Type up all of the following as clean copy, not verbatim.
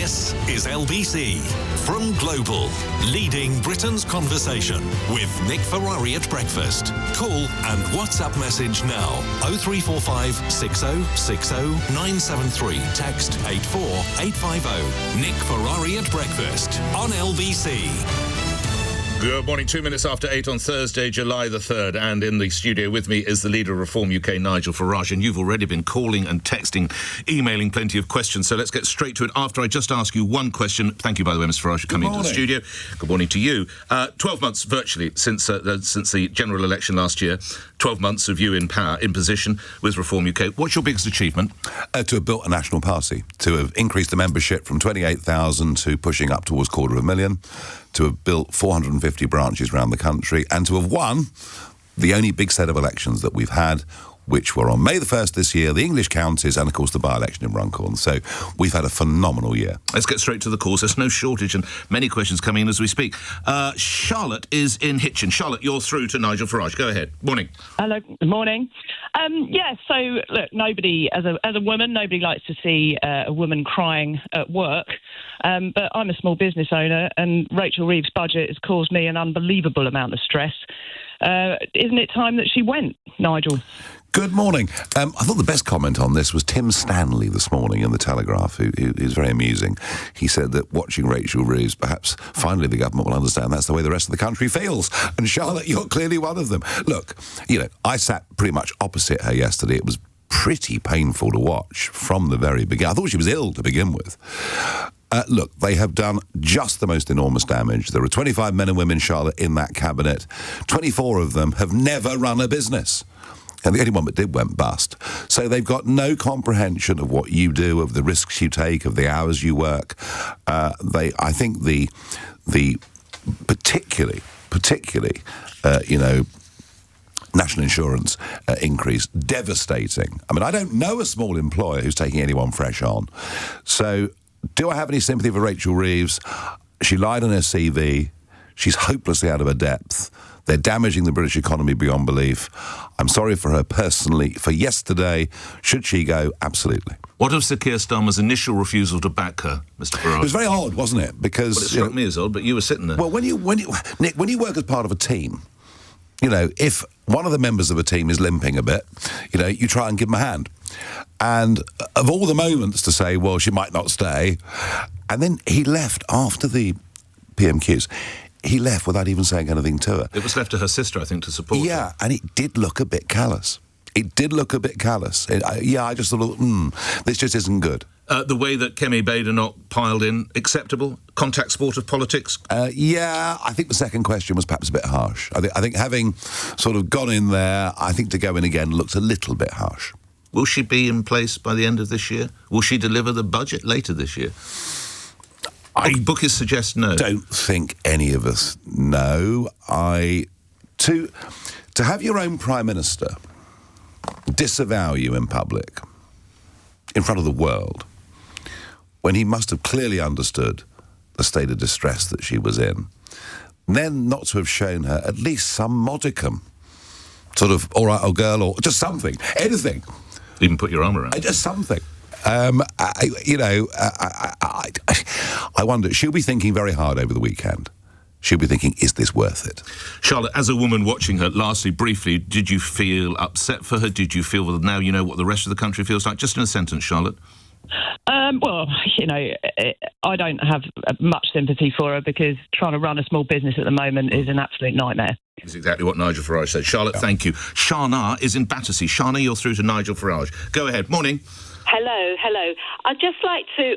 This is LBC from Global, leading Britain's conversation with Nick Ferrari at breakfast. Call and WhatsApp message now 0345 6060 973. Text 84850. Nick Ferrari at breakfast on LBC. Good morning, 2 minutes after 8 on Thursday, July the 3rd, and in the studio with me is the leader of Reform UK, Nigel Farage, and you've already been calling and texting, emailing plenty of questions, so let's get straight to it after I just ask you one question. Thank you, by the way, Mr Farage, for coming into the studio. Good morning to you. 12 months, virtually, since the general election last year, 12 months of you in power, in position with Reform UK. What's your biggest achievement? To have built a national party, to have increased the membership from 28,000 to pushing up towards 250,000, to have built 450 branches around the country, and to have won the only big set of elections that we've had, which were on May the 1st this year, the English counties, and of course the by-election in Runcorn. So we've had a phenomenal year. Let's get straight to the calls. There's no shortage and many questions coming in as we speak. Charlotte is in Hitchin. Charlotte, you're through to Nigel Farage. Go ahead. Morning. Hello. Good morning. So look, nobody, as a woman, nobody likes to see a woman crying at work. But I'm a small business owner, and Rachel Reeves' budget has caused me an unbelievable amount of stress. Isn't it time that she went, Nigel? Good morning. I thought the best comment on this was Tim Stanley this morning in The Telegraph, who's very amusing. He said that watching Rachel Reeves, perhaps finally the government will understand that's the way the rest of the country feels. And Charlotte, you're clearly one of them. Look, I sat pretty much opposite her yesterday. It was pretty painful to watch from the very beginning. I thought she was ill to begin with. Look, they have done just the most enormous damage. There are 25 men and women, Charlotte, in that cabinet. 24 of them have never run a business. And the only one that did went bust. So they've got no comprehension of what you do, of the risks you take, of the hours you work. I think the particularly, national insurance increase, devastating. I mean, I don't know a small employer who's taking anyone fresh on. So do I have any sympathy for Rachel Reeves? She lied on her CV. She's hopelessly out of her depth. They're damaging the British economy beyond belief. I'm sorry for her personally. For yesterday, should she go? Absolutely. What of Sir Keir Starmer's initial refusal to back her, Mr Farage? It was very odd, wasn't it? Because it struck me as odd, but you were sitting there. Well, Nick, when you work as part of a team, if one of the members of a team is limping a bit, you try and give them a hand. And of all the moments to say, well, she might not stay, and then he left after the PMQs. He left without even saying anything to her. It was left to her sister, I think, to support her. Yeah, and it did look a bit callous. I just thought, this just isn't good. The way that Kemi Badenoch piled in, acceptable? Contact sport of politics? I think the second question was perhaps a bit harsh. I think having sort of gone in there, I think to go in again looked a little bit harsh. Will she be in place by the end of this year? Will she deliver the budget later this year? Bookies suggest no. I don't think any of us know. To have your own Prime Minister disavow you in public, in front of the world, when he must have clearly understood the state of distress that she was in, then not to have shown her at least some modicum, sort of, all right, old girl, or just something, anything. Even put your arm around. Just something. I wonder, she'll be thinking very hard over the weekend. She'll be thinking, is this worth it? Charlotte, as a woman watching her, lastly, briefly, did you feel upset for her? Did you feel that now you know what the rest of the country feels like? Just in a sentence, Charlotte. I don't have much sympathy for her because trying to run a small business at the moment is an absolute nightmare. That's exactly what Nigel Farage said. Charlotte, thank you. Shana is in Battersea. Shana, you're through to Nigel Farage. Go ahead. Morning. Hello. I'd just like to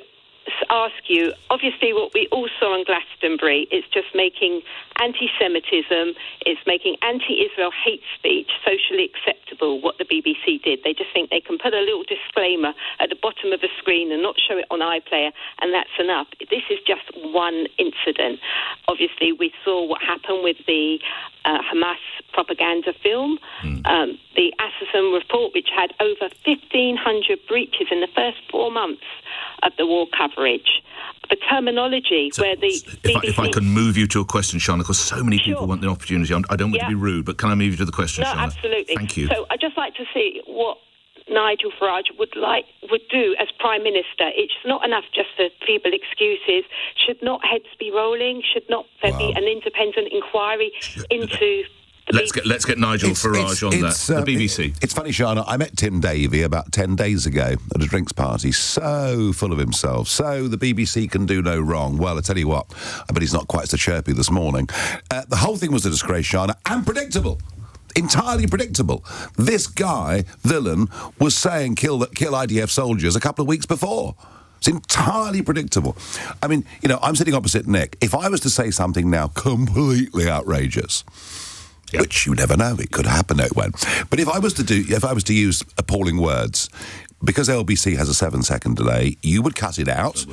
ask you, obviously what we all saw on Glastonbury is just making anti-Semitism, it's making anti-Israel hate speech socially acceptable, what the BBC did. They just think they can put a little disclaimer at the bottom of a screen and not show it on iPlayer, and that's enough. This is just one incident. Obviously, we saw what happened with the Hamas propaganda film, the Assassin report, which had over 1,500 breaches in the first 4 months of the war coverage. The terminology where the BBC... If I can move you to a question, Shana, because so many people want the opportunity. I don't want to be rude, but can I move you to the question, Shana? No, absolutely. Thank you. So I'd just like to see what Nigel Farage would do as Prime Minister. It's not enough just for feeble excuses. Should not heads be rolling? Should not there be an independent inquiry into... Let's get Nigel Farage on that. The BBC. It's funny, Shana. I met Tim Davie about 10 days ago at a drinks party. So full of himself. So the BBC can do no wrong. Well, I tell you what, I bet he's not quite so chirpy this morning. The whole thing was a disgrace, Shana, and predictable. Entirely predictable. This guy, villain, was saying kill IDF soldiers a couple of weeks before. It's entirely predictable. I mean, I'm sitting opposite Nick. If I was to say something now completely outrageous... Yep. Which you never know, it could happen, no, it won't. But if I was to use appalling words, because LBC has a 7-second delay, you would cut it out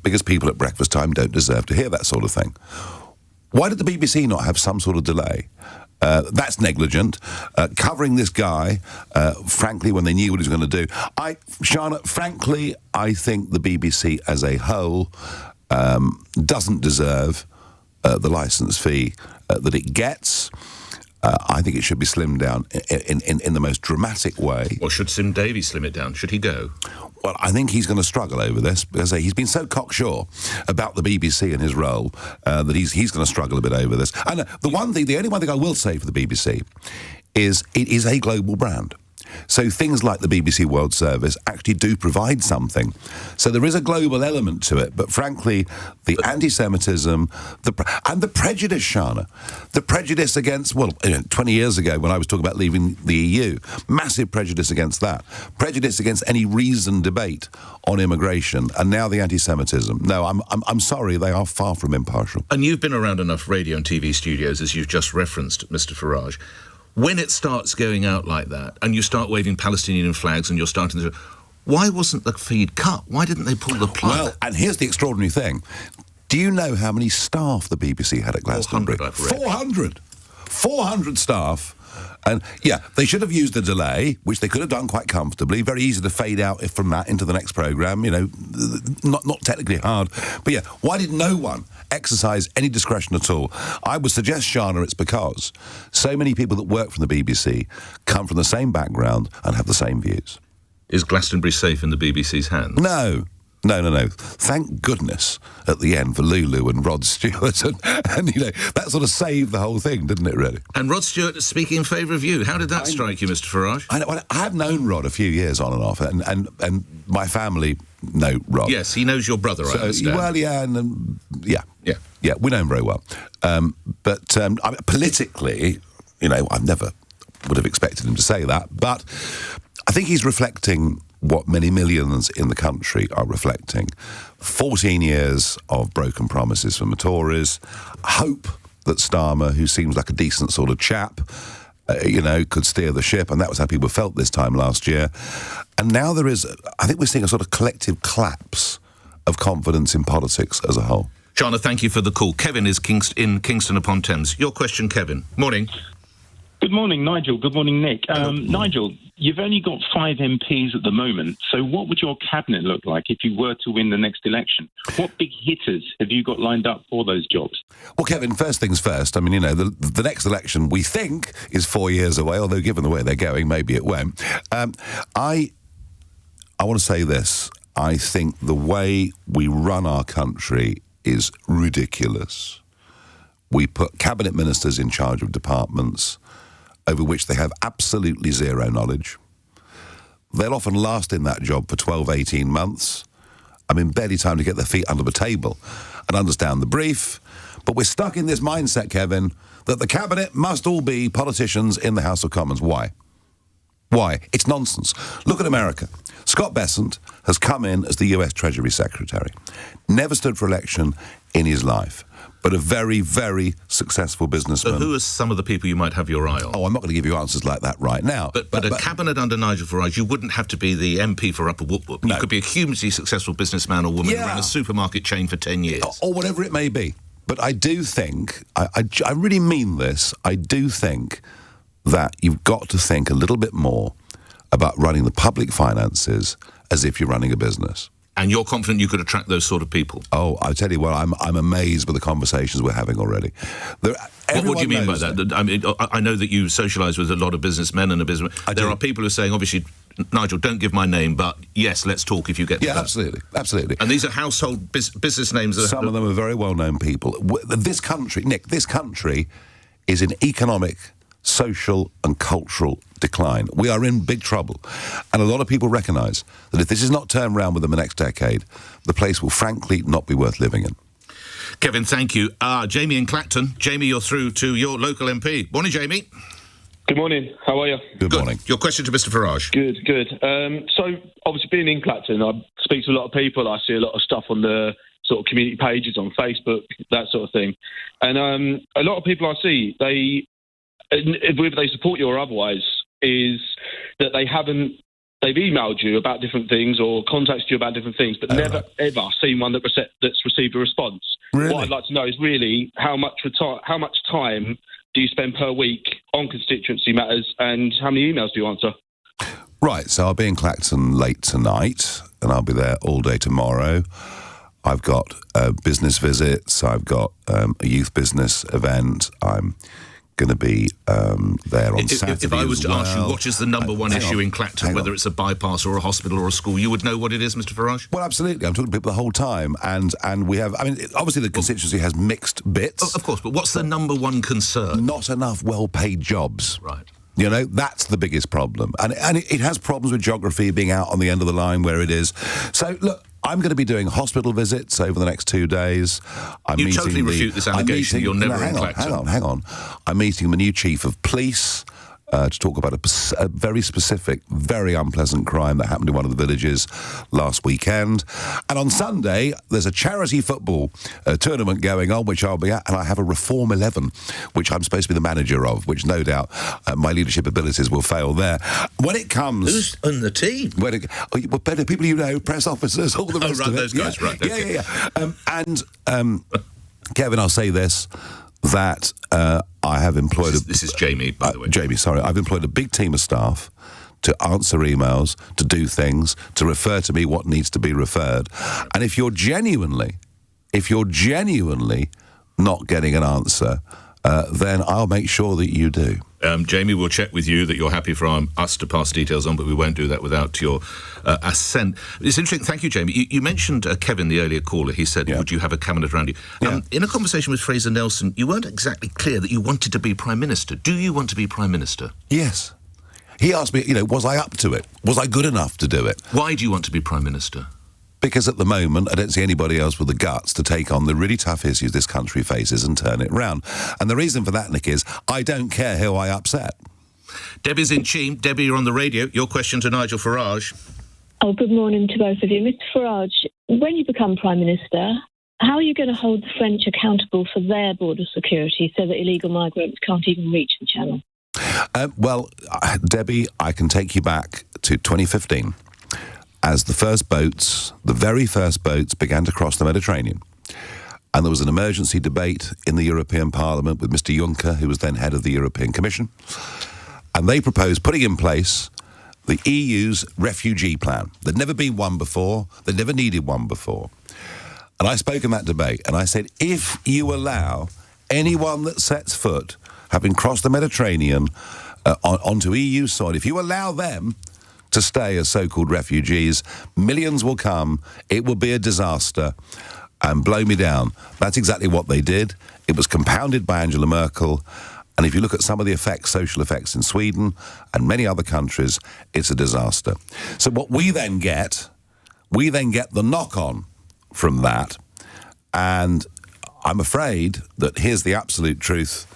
because people at breakfast time don't deserve to hear that sort of thing. Why did the BBC not have some sort of delay? That's negligent. Covering this guy, frankly, when they knew what he was going to do. Shana, frankly, I think the BBC as a whole doesn't deserve the licence fee that it gets. I think it should be slimmed down in the most dramatic way. Or should Tim Davie slim it down? Should he go? Well, I think he's going to struggle over this because he's been so cocksure about the BBC and his role that he's going to struggle a bit over this. And the only one thing I will say for the BBC is it is a global brand. So things like the BBC World Service actually do provide something. So there is a global element to it, but frankly, the anti-Semitism and the prejudice, Shana, the prejudice against, 20 years ago when I was talking about leaving the EU, massive prejudice against that, prejudice against any reasoned debate on immigration, and now the anti-Semitism. No, I'm sorry, they are far from impartial. And you've been around enough radio and TV studios, as you've just referenced, Mr. Farage. When it starts going out like that, and you start waving Palestinian flags and you're starting to... Why wasn't the feed cut? Why didn't they pull the plug? Well, and here's the extraordinary thing. Do you know how many staff the BBC had at Glastonbury? 400, I've read. 400! 400 staff. And, yeah, they should have used a delay, which they could have done quite comfortably. Very easy to fade out from that into the next programme, not technically hard. But, yeah, why did no one exercise any discretion at all? I would suggest, Shana, it's because so many people that work from the BBC come from the same background and have the same views. Is Glastonbury safe in the BBC's hands? No. Thank goodness at the end for Lulu and Rod Stewart, and that sort of saved the whole thing, didn't it, really? And Rod Stewart speaking in favour of you. How did that strike you, Mr. Farage? I have known Rod a few years on and off, and my family know Rod. Yes, he knows your brother, I understand. Well, yeah, yeah, we know him very well. But politically, I never would have expected him to say that, but I think he's reflecting what many millions in the country are reflecting. 14 years of broken promises from the Tories, hope that Starmer, who seems like a decent sort of chap, could steer the ship, and that was how people felt this time last year. And now I think we're seeing a sort of collective collapse of confidence in politics as a whole. Shana, thank you for the call. Kevin is in Kingston-upon-Thames. Your question, Kevin. Morning. Good morning, Nigel. Good morning, Nick. Nigel, you've only got 5 MPs at the moment, so what would your cabinet look like if you were to win the next election? What big hitters have you got lined up for those jobs? Well, Kevin, first things first. I mean, the next election, we think, is 4 years away, although given the way they're going, maybe it won't. I want to say this. I think the way we run our country is ridiculous. We put cabinet ministers in charge of departments over which they have absolutely zero knowledge. They'll often last in that job for 12, 18 months. Barely time to get their feet under the table and understand the brief. But we're stuck in this mindset, Kevin, that the cabinet must all be politicians in the House of Commons. Why? It's nonsense. Look at America. Scott Bessent has come in as the US Treasury Secretary. Never stood for election in his life, but a very, very successful businessman. So who are some of the people you might have your eye on? Oh, I'm not going to give you answers like that right now. But a cabinet under Nigel Farage, you wouldn't have to be the MP for Upper Whoop. No. You could be a hugely successful businessman or woman who ran a supermarket chain for 10 years. Or whatever it may be. But I do think, I really mean this, I do think that you've got to think a little bit more about running the public finances as if you're running a business. And you're confident you could attract those sort of people? Oh, I tell you what, I'm amazed with the conversations we're having already. What do you mean by that? I mean, I know that you socialise with a lot of businessmen and there are people who are saying, obviously, Nigel, don't give my name, but yes, let's talk if you get to that. Absolutely. And these are household business names. Some of them are very well-known people. This country, Nick, this country is in economic, social and cultural decline. We are in big trouble. And a lot of people recognise that if this is not turned around within the next decade, the place will frankly not be worth living in. Kevin, thank you. Jamie in Clacton. Jamie, you're through to your local MP. Morning, Jamie. Good morning. How are you? Good morning. Your question to Mr Farage. Good. So, obviously, being in Clacton, I speak to a lot of people. I see a lot of stuff on the sort of community pages on Facebook, that sort of thing. And a lot of people I see, whether they support you or otherwise, is that they've emailed you about different things or contacted you about different things, but never, ever seen one that's received a response. Really? What I'd like to know is really how much time do you spend per week on constituency matters, and how many emails do you answer? Right, so I'll be in Clacton late tonight, and I'll be there all day tomorrow. I've got business visits, I've got a youth business event, I'm going to be there on Saturday. If I was to ask you what is the number one issue in Clacton, whether on. it's a bypass or a hospital or a school, you would know what it is, Mr Farage? Well, absolutely. I'm talking to people the whole time, and we have, I mean, obviously the constituency has mixed bits. Of course, but what's the number one concern? Not enough well-paid jobs. Right. You know, that's the biggest problem. And it has problems with geography, being out on the end of the line where it is. So, look, I'm going to be doing hospital visits over the next 2 days. You totally refute this allegation. You're never in Clacton. Hang on. I'm meeting the new chief of police to talk about a very specific, very unpleasant crime that happened in one of the villages last weekend. And on Sunday, there's a charity football tournament going on, which I'll be at, and I have a Reform 11, which I'm supposed to be the manager of, which no doubt my leadership abilities will fail there. When it comes... Who's on the team? Better people you know, press officers, all the rest of it. Those guys, right. Okay. Yeah. Kevin, I'll say this, that I have employed... This is Jamie, by the way. Jamie, sorry. I've employed a big team of staff to answer emails, to do things, to refer to me what needs to be referred. And if you're genuinely not getting an answer, then I'll make sure that you do. Jamie, we'll check with you that you're happy for us to pass details on, but we won't do that without your assent. It's interesting. Thank you, Jamie. You mentioned Kevin, the earlier caller. He said, would you have a cabinet around you? In a conversation with Fraser Nelson, you weren't exactly clear that you wanted to be Prime Minister. Do you want to be Prime Minister? Yes. He asked me, was I up to it? Was I good enough to do it? Why do you want to be Prime Minister? Because at the moment, I don't see anybody else with the guts to take on the really tough issues this country faces and turn it round. And the reason for that, Nick, is I don't care who I upset. Debbie's in Cheam. Debbie, you're on the radio. Your question to Nigel Farage. Oh, good morning to both of you. Mr Farage, when you become Prime Minister, how are you going to hold the French accountable for their border security so that illegal migrants can't even reach the Channel? Well, Debbie, I can take you back to 2015. As the very first boats began to cross the Mediterranean. And there was an emergency debate in the European Parliament with Mr Juncker, who was then head of the European Commission. And they proposed putting in place the EU's refugee plan. There'd never been one before. They'd never needed one before. And I spoke in that debate, and I said, if you allow anyone that sets foot, having crossed the Mediterranean onto EU soil, if you allow them to stay as so-called refugees, millions will come, it will be a disaster, and blow me down. That's exactly what they did. It was compounded by Angela Merkel, and if you look at some of the effects, social effects in Sweden and many other countries, it's a disaster. So what we then get the knock-on from that, and I'm afraid that here's the absolute truth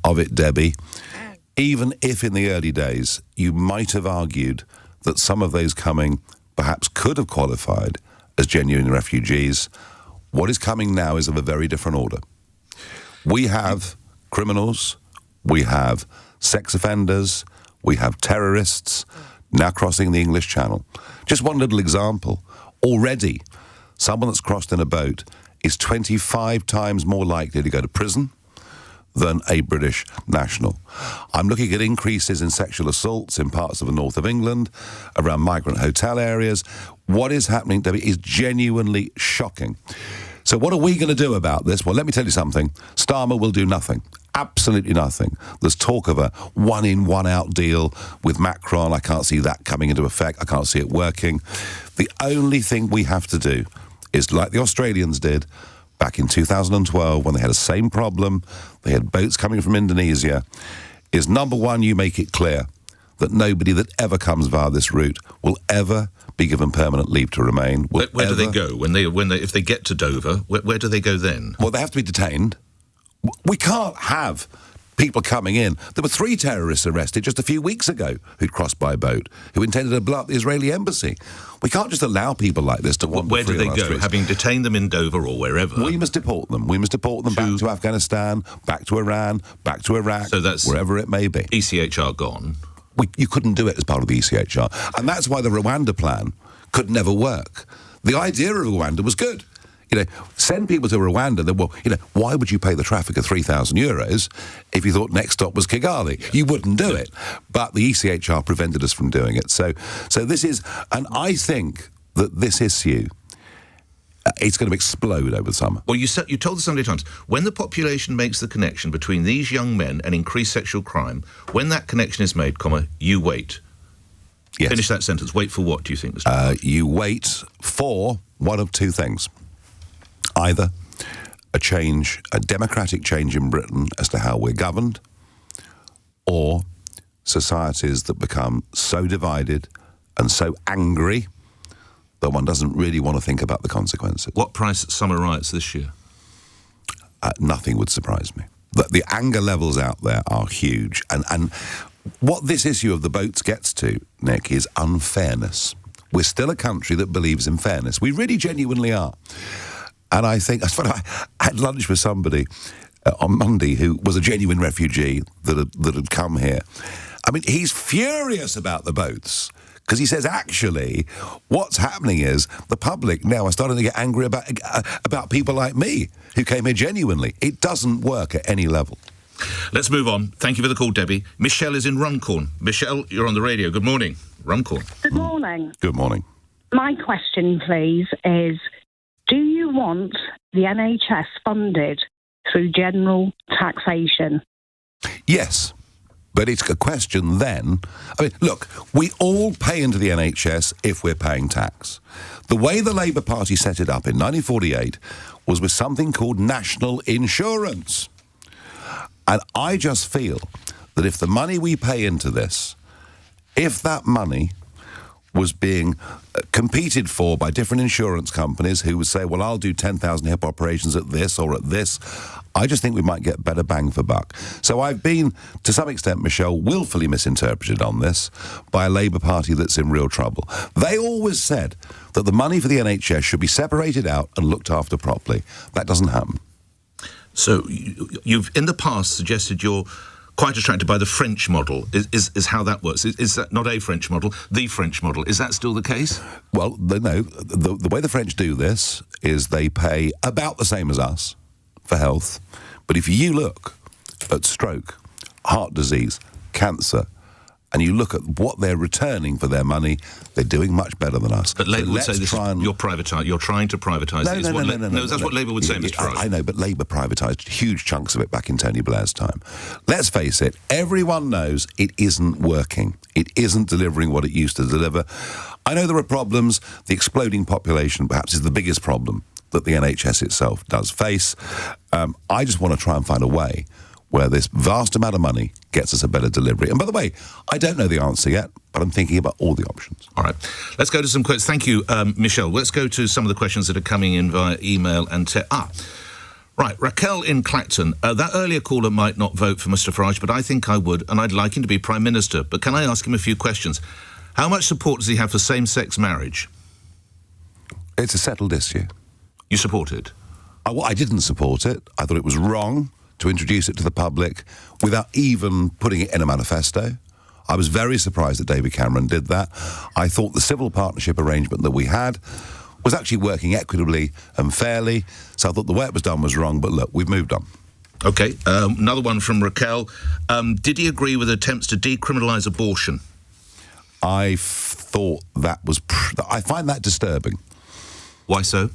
of it, Debbie. Even if in the early days you might have argued that some of those coming perhaps could have qualified as genuine refugees, what is coming now is of a very different order. We have criminals, we have sex offenders, we have terrorists now crossing the English Channel. Just one little example. Already, someone that's crossed in a boat is 25 times more likely to go to prison than a British national. I'm looking at increases in sexual assaults in parts of the north of England, around migrant hotel areas. What is happening, Debbie, is genuinely shocking. So what are we going to do about this? Well, let me tell you something. Starmer will do nothing. Absolutely nothing. There's talk of a one-in, one-out deal with Macron. I can't see that coming into effect. I can't see it working. The only thing we have to do is, like the Australians did back in 2012 when they had the same problem, they had boats coming from Indonesia, is number one, you make it clear that nobody that ever comes via this route will ever be given permanent leave to remain. Where do they go if they get to Dover? Where do they go then? Well, they have to be detained. We can't have people coming in. There were 3 terrorists arrested just a few weeks ago who'd crossed by boat, who intended to blow up the Israeli embassy. We can't just allow people like this to wander Where do free they on our go? streets. Having detained them in Dover or wherever? We must deport them. We must deport them back to Afghanistan, back to Iran, back to Iraq, So that's wherever it may be. ECHR gone. You couldn't do it as part of the ECHR. And that's why the Rwanda plan could never work. The idea of Rwanda was good. Send people to Rwanda. Then, why would you pay the trafficker €3,000 if you thought next stop was Kigali? You wouldn't do it. But the ECHR prevented us from doing it. So this is, and I think that this issue, it's going to explode over the summer. Well, you told the Sunday Times, when the population makes the connection between these young men and increased sexual crime, when that connection is made, you wait. Yes. Finish that sentence. Wait for what, do you think, Mr. You wait for one of 2 things. Either a democratic change in Britain as to how we're governed, or societies that become so divided and so angry that one doesn't really want to think about the consequences. What price summer riots this year? Nothing would surprise me. The anger levels out there are huge. And what this issue of the boats gets to, Nick, is unfairness. We're still a country that believes in fairness. We really genuinely are. And I think, I had lunch with somebody on Monday who was a genuine refugee that had come here. I mean, he's furious about the boats because he says, actually, what's happening is the public now are starting to get angry about people like me who came here genuinely. It doesn't work at any level. Let's move on. Thank you for the call, Debbie. Michelle is in Runcorn. Michelle, you're on the radio. Good morning. Runcorn. Good morning. Good morning. My question, please, is do you want the NHS funded through general taxation? Yes, but it's a question then. I mean, look, we all pay into the NHS if we're paying tax. The way the Labour Party set it up in 1948 was with something called national insurance. And I just feel that if the money we pay into this, if that money was being competed for by different insurance companies who would say, well, I'll do 10,000 hip operations at this or at this, I just think we might get better bang for buck. So I've been, to some extent, Michelle, willfully misinterpreted on this by a Labour Party that's in real trouble. They always said that the money for the NHS should be separated out and looked after properly. That doesn't happen. So you've, in the past, suggested you're quite attracted by the French model, is how that works. Is that not a French model, the French model? Is that still the case? Well, no. The way the French do this is they pay about the same as us for health. But if you look at stroke, heart disease, cancer, and you look at what they're returning for their money, they're doing much better than us. But Labour would say this, you're trying to privatise it. No, that's what Labour would say, Mr. Farage. I know, but Labour privatised huge chunks of it back in Tony Blair's time. Let's face it, everyone knows it isn't working. It isn't delivering what it used to deliver. I know there are problems. The exploding population perhaps is the biggest problem that the NHS itself does face. I just want to try and find a way where this vast amount of money gets us a better delivery. And by the way, I don't know the answer yet, but I'm thinking about all the options. All right. Let's go to some questions. Thank you, Michelle. Let's go to some of the questions that are coming in via email and Right, Raquel in Clacton. That earlier caller might not vote for Mr Farage, but I think I would, and I'd like him to be Prime Minister. But can I ask him a few questions? How much support does he have for same-sex marriage? It's a settled issue. You support it? I didn't support it. I thought it was wrong to introduce it to the public without even putting it in a manifesto. I was very surprised that David Cameron did that. I thought the civil partnership arrangement that we had was actually working equitably and fairly, so I thought the way it was done was wrong, but look, we've moved on. OK, another one from Raquel. Did he agree with attempts to decriminalise abortion? I thought that was... I find that disturbing. Why so?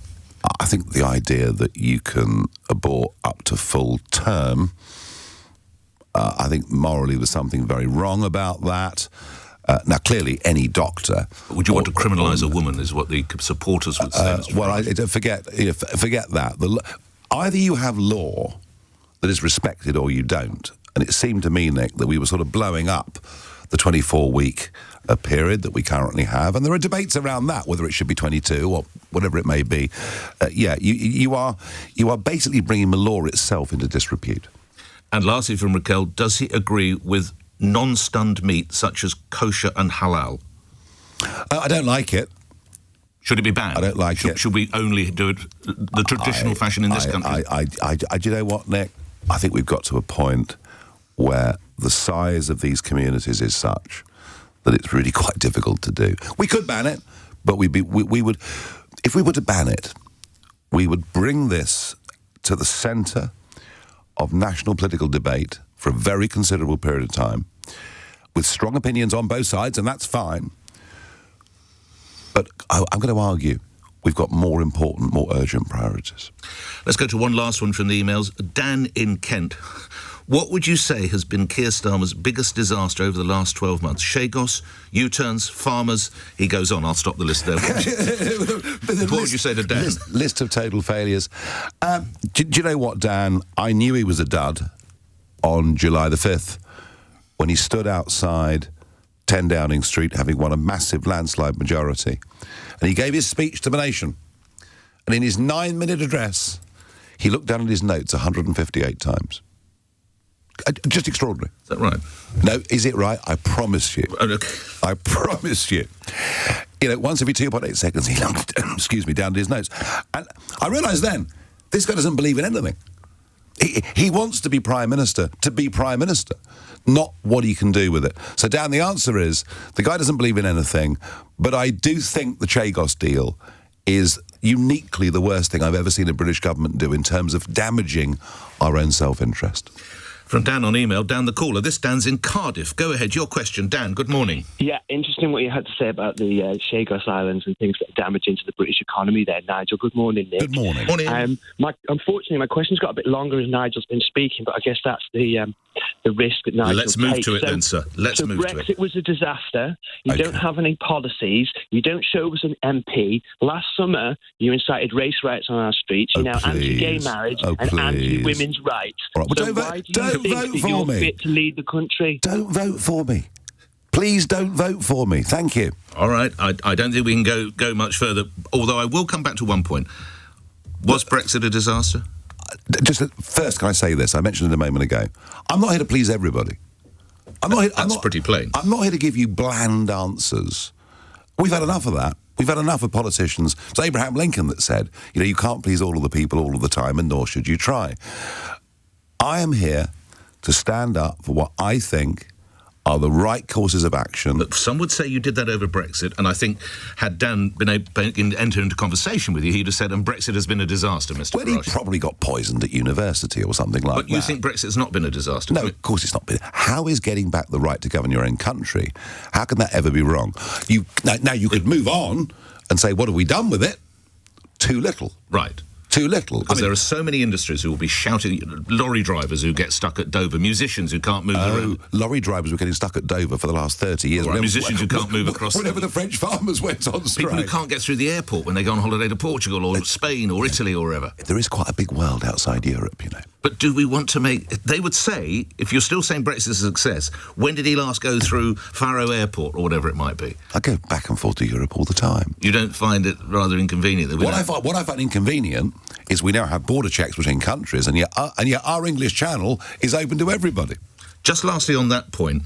I think the idea that you can abort up to full term, I think morally there's something very wrong about that. Now, clearly, any doctor... Would you want to criminalise a woman, is what the supporters would say. Well, forget that. Either you have law that is respected or you don't. And it seemed to me, Nick, that we were sort of blowing up the 24-week period that we currently have. And there are debates around that, whether it should be 22 or whatever it may be. You are basically bringing the law itself into disrepute. And lastly from Raquel, does he agree with non-stunned meat such as kosher and halal? I don't like it. Should it be banned? I don't like it. Should we only do it the traditional fashion in this country? Do you know what, Nick? I think we've got to a point where the size of these communities is such that it's really quite difficult to do. We could ban it, but we would, if we were to ban it, we would bring this to the centre of national political debate for a very considerable period of time, with strong opinions on both sides, and that's fine. But I'm going to argue we've got more important, more urgent priorities. Let's go to one last one from the emails. Dan in Kent. What would you say has been Keir Starmer's biggest disaster over the last 12 months? Chagos, U-turns, farmers... He goes on. I'll stop the list there. What would you say to Dan? List of total failures. Do you know what, Dan? I knew he was a dud on July the 5th when he stood outside 10 Downing Street, having won a massive landslide majority. And he gave his speech to the nation. And in his 9-minute address, he looked down at his notes 158 times. Just extraordinary. Is that right? No, is it right? I promise you. Okay. I promise you. You know, once every 2.8 seconds, he looked, down at his notes. And I realised then, this guy doesn't believe in anything. He wants to be Prime Minister, not what he can do with it. So, Dan, the answer is, the guy doesn't believe in anything, but I do think the Chagos deal is uniquely the worst thing I've ever seen a British government do in terms of damaging our own self-interest. From Dan on email, Dan the caller. This Dan's in Cardiff. Go ahead, your question. Dan, good morning. Yeah, interesting what you had to say about the Chagos Islands and things that are damaging to the British economy there, Nigel. Good morning, Nick. Good morning. Unfortunately, my question's got a bit longer as Nigel's been speaking, but I guess that's the risk that Nigel Let's move takes. to it then, sir. Let's move Brexit to it. was a disaster. You don't have any policies. You don't show us an MP. Last summer, you incited race riots on our streets. You're now anti-gay marriage and anti-women's rights. Right, well, so why do you think that you're fit to lead the country? Don't vote for me. Please don't vote for me. Thank you. All right. I don't think we can go much further, although I will come back to one point. Was Brexit a disaster? Just first, can I say this? I mentioned it a moment ago. I'm not here to please everybody. That's pretty plain. I'm not here to give you bland answers. We've had enough of that. We've had enough of politicians. It's Abraham Lincoln that said, you know, you can't please all of the people all of the time, and nor should you try. I am here to stand up for what I think are the right courses of action. But some would say you did that over Brexit, and I think had Dan been able to enter into conversation with you, he'd have said, and Brexit has been a disaster, Mr. Farage. Well, he probably got poisoned at university or something like that. But you think Brexit's not been a disaster? No, of course it's not been. How is getting back the right to govern your own country, how can that ever be wrong? Now you could move on and say, what have we done with it? Too little. Right. Too little. Because there are so many industries who will be shouting, lorry drivers who get stuck at Dover, musicians who can't move around. Lorry drivers were getting stuck at Dover for the last 30 years. Right, musicians who can't move across. Whenever the French farmers went on strike. People who can't get through the airport when they go on holiday to Portugal or Spain or Italy or wherever. There is quite a big world outside Europe, you know. But do we want to make... They would say, if you're still saying Brexit's a success, when did he last go through Faro Airport or whatever it might be? I go back and forth to Europe all the time. You don't find it rather inconvenient? What I find inconvenient is we now have border checks between countries, and yet our English Channel is open to everybody. Just lastly on that point,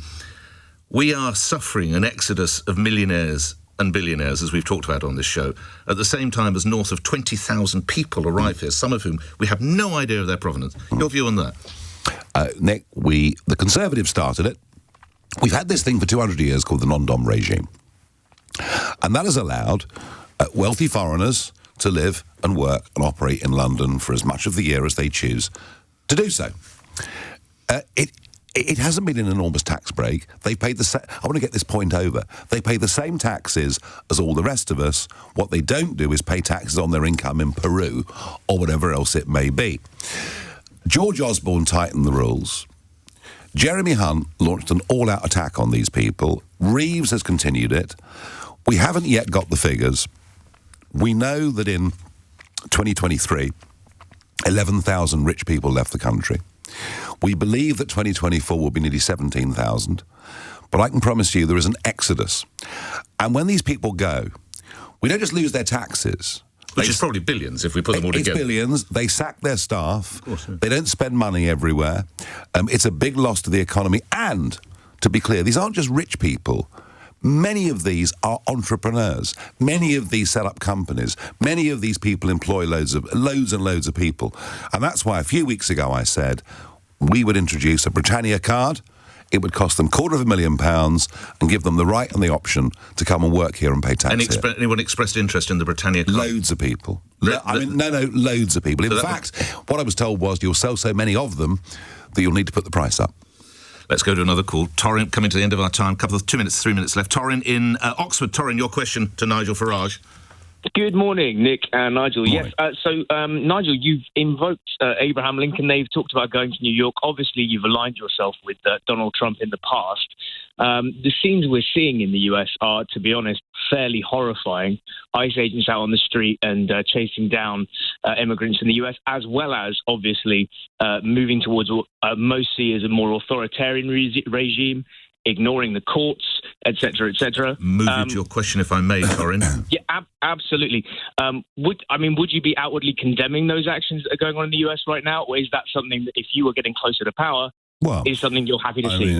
we are suffering an exodus of millionaires and billionaires, as we've talked about on this show, at the same time as north of 20,000 people arrive here, some of whom we have no idea of their provenance. Your view on that? Nick, the Conservatives started it. We've had this thing for 200 years called the non-dom regime. And that has allowed wealthy foreigners to live and work and operate in London for as much of the year as they choose to do so. It hasn't been an enormous tax break. They paid I want to get this point over. They pay the same taxes as all the rest of us. What they don't do is pay taxes on their income in Peru or whatever else it may be. George Osborne tightened the rules. Jeremy Hunt launched an all-out attack on these people. Reeves has continued it. We haven't yet got the figures. We know that in 2023, 11,000 rich people left the country. We believe that 2024 will be nearly 17,000, but I can promise you there is an exodus. And when these people go, we don't just lose their taxes. Which is probably billions if we put them all together. It's billions. They sack their staff. Of course, yeah. They don't spend money everywhere. It's a big loss to the economy. And, to be clear, these aren't just rich people. Many of these are entrepreneurs. Many of these set up companies. Many of these people employ loads and loads of people. And that's why a few weeks ago I said we would introduce a Britannia card. It would cost them £250,000 and give them the right and the option to come and work here and pay tax here. Anyone expressed interest in the Britannia card? Loads of people. Loads of people. In fact, what I was told was you'll sell so many of them that you'll need to put the price up. Let's go to another call. Torrin, coming to the end of our time. 3 minutes left. Torrin in Oxford. Torrin, your question to Nigel Farage. Good morning, Nick and Nigel. Morning. Yes, Nigel, you've invoked Abraham Lincoln. They've talked about going to New York. Obviously, you've aligned yourself with Donald Trump in the past. The scenes we're seeing in the US are, to be honest, fairly horrifying. ICE agents out on the street and chasing down immigrants in the US, as well as, obviously, moving towards what most see as a more authoritarian regime, ignoring the courts, etc., etc. Moving to your question, if I may, Torrin. Yeah, absolutely. Would you be outwardly condemning those actions that are going on in the US right now, or is that something that, if you were getting closer to power, is something you're happy to see?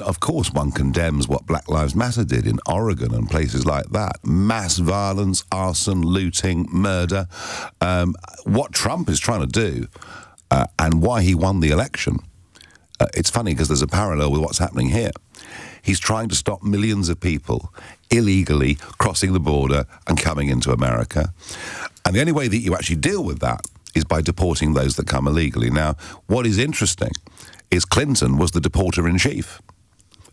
Of course, one condemns what Black Lives Matter did in Oregon and places like that. Mass violence, arson, looting, murder. What Trump is trying to do, and why he won the election. It's funny because there's a parallel with what's happening here. He's trying to stop millions of people illegally crossing the border and coming into America. And the only way that you actually deal with that is by deporting those that come illegally. Now, what is interesting is Clinton was the deporter-in-chief.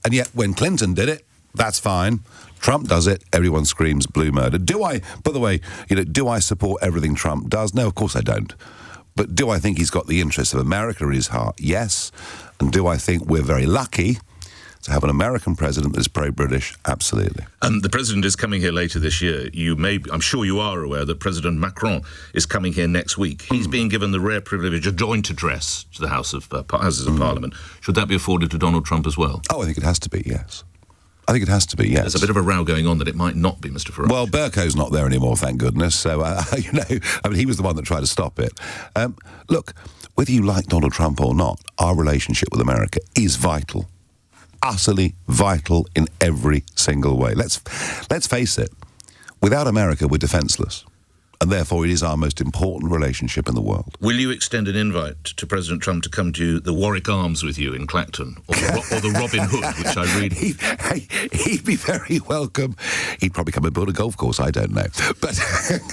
And yet, when Clinton did it, that's fine. Trump does it, everyone screams blue murder. Do I support everything Trump does? No, of course I don't. But do I think he's got the interests of America in his heart? Yes. And do I think we're very lucky to have an American president that's pro-British? Absolutely. The president is coming here later this year. I'm sure you are aware that President Macron is coming here next week. He's being given the rare privilege of joint address to the Houses of Parliament. Should that be afforded to Donald Trump as well? Oh, I think it has to be, yes. I think it has to be, yes. There's a bit of a row going on that it might not be, Mr. Farage. Well, Berco's not there anymore, thank goodness. So, he was the one that tried to stop it. Look, whether you like Donald Trump or not, our relationship with America is vital. Utterly vital in every single way. Let's face it. Without America, we're defenseless. And therefore, it is our most important relationship in the world. Will you extend an invite to President Trump to come to the Warwick Arms with you in Clacton? Or the Robin Hood, which I read? He'd be very welcome. He'd probably come and build a golf course, I don't know. But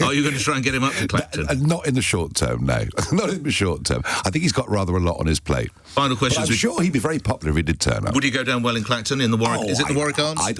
are you going to try and get him up to Clacton? Not in the short term, no. Not in the short term. I think he's got rather a lot on his plate. Final question. I'm sure he'd be very popular if he did turn up. Would he go down well in Clacton, in the Warwick? Is it the Warwick Arms? I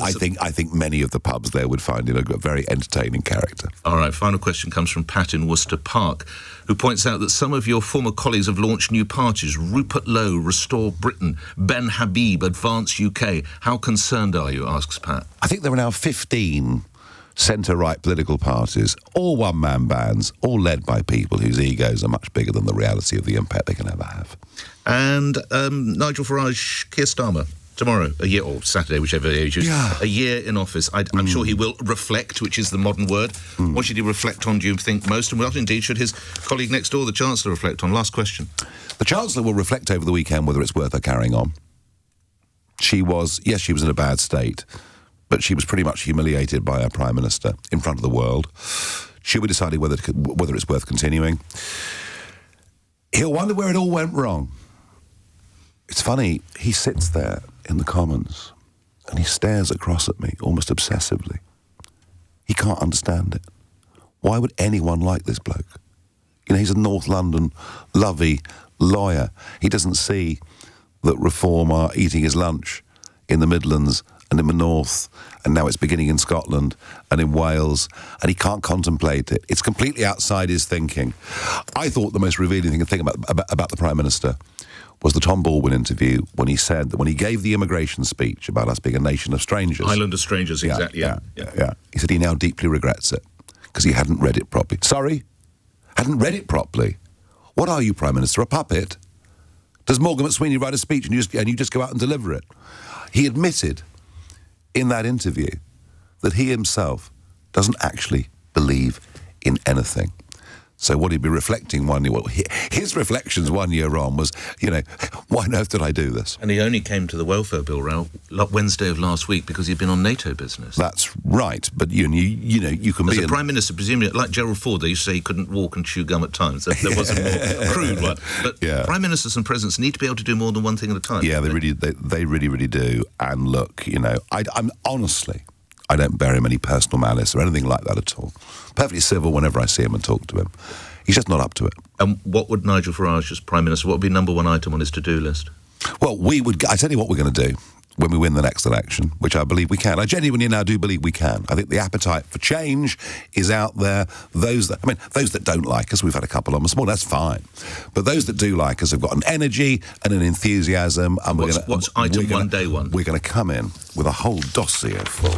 think many of the pubs there would find him a very entertaining character. All right, final question comes from Pat in Worcester Park, who points out that some of your former colleagues have launched new parties. Rupert Lowe, Restore Britain, Ben Habib, Advance UK. How concerned are you, asks Pat? I think there are now 15 centre-right political parties, all one-man bands, all led by people whose egos are much bigger than the reality of the impact they can ever have. And Nigel Farage, Keir Starmer, tomorrow, a year, or Saturday, whichever day you choose, a year in office. I'm sure he will reflect, which is the modern word. What should he reflect on, do you think, most? And what, indeed, should his colleague next door, the Chancellor, reflect on? Last question. The Chancellor will reflect over the weekend whether it's worth her carrying on. She was in a bad state, but she was pretty much humiliated by her Prime Minister in front of the world. She'll be deciding whether it's worth continuing. He'll wonder where it all went wrong. It's funny, he sits there in the Commons and he stares across at me almost obsessively. He can't understand it. Why would anyone like this bloke? You know, he's a North London lovey lawyer. He doesn't see that Reform are eating his lunch in the Midlands and in the North, and now it's beginning in Scotland and in Wales, and he can't contemplate it. It's completely outside his thinking. I thought the most revealing thing about the Prime Minister was the Tom Baldwin interview, when he said that when he gave the immigration speech about us being a nation of strangers... Island of strangers, exactly, yeah. He said he now deeply regrets it, because he hadn't read it properly. Sorry? Hadn't read it properly? What are you, Prime Minister, a puppet? Does Morgan McSweeney write a speech and you just go out and deliver it? He admitted in that interview that he himself doesn't actually believe in anything. So what he'd be reflecting his reflections 1 year on was, you know, why on earth did I do this? And he only came to the welfare bill row Wednesday of last week because he'd been on NATO business. That's right, but you know, you can As be... a Prime Minister, presumably, like Gerald Ford, they used to say he couldn't walk and chew gum at times. There was a more crude one. But Prime Ministers and Presidents need to be able to do more than one thing at a time. Yeah, they really do. And look, you know, I'm honestly... I don't bear him any personal malice or anything like that at all. Perfectly civil whenever I see him and talk to him. He's just not up to it. And what would Nigel Farage, as Prime Minister, what would be number one item on his to-do list? Well, I tell you what we're going to do when we win the next election, which I believe we can. I genuinely now do believe we can. I think the appetite for change is out there. Those that don't like us, we've had a couple on this morning, that's fine. But those that do like us have got an energy and an enthusiasm. And what's item one, day one? We're going to come in with a whole dossier full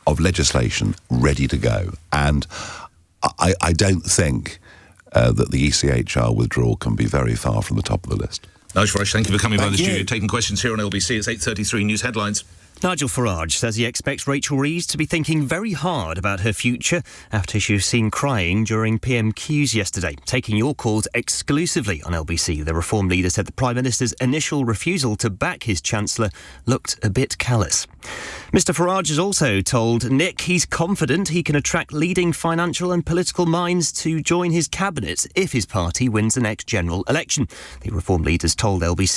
of legislation ready to go. And I don't think that the ECHR withdrawal can be very far from the top of the list. Nigel Farage, thank you for coming by the studio, taking questions here on LBC. It's 8:33 News Headlines. Nigel Farage says he expects Rachel Reeves to be thinking very hard about her future after she was seen crying during PMQs yesterday. Taking your calls exclusively on LBC, the Reform leader said the Prime Minister's initial refusal to back his Chancellor looked a bit callous. Mr Farage has also told Nick he's confident he can attract leading financial and political minds to join his cabinet if his party wins the next general election. The Reform leader's told LBC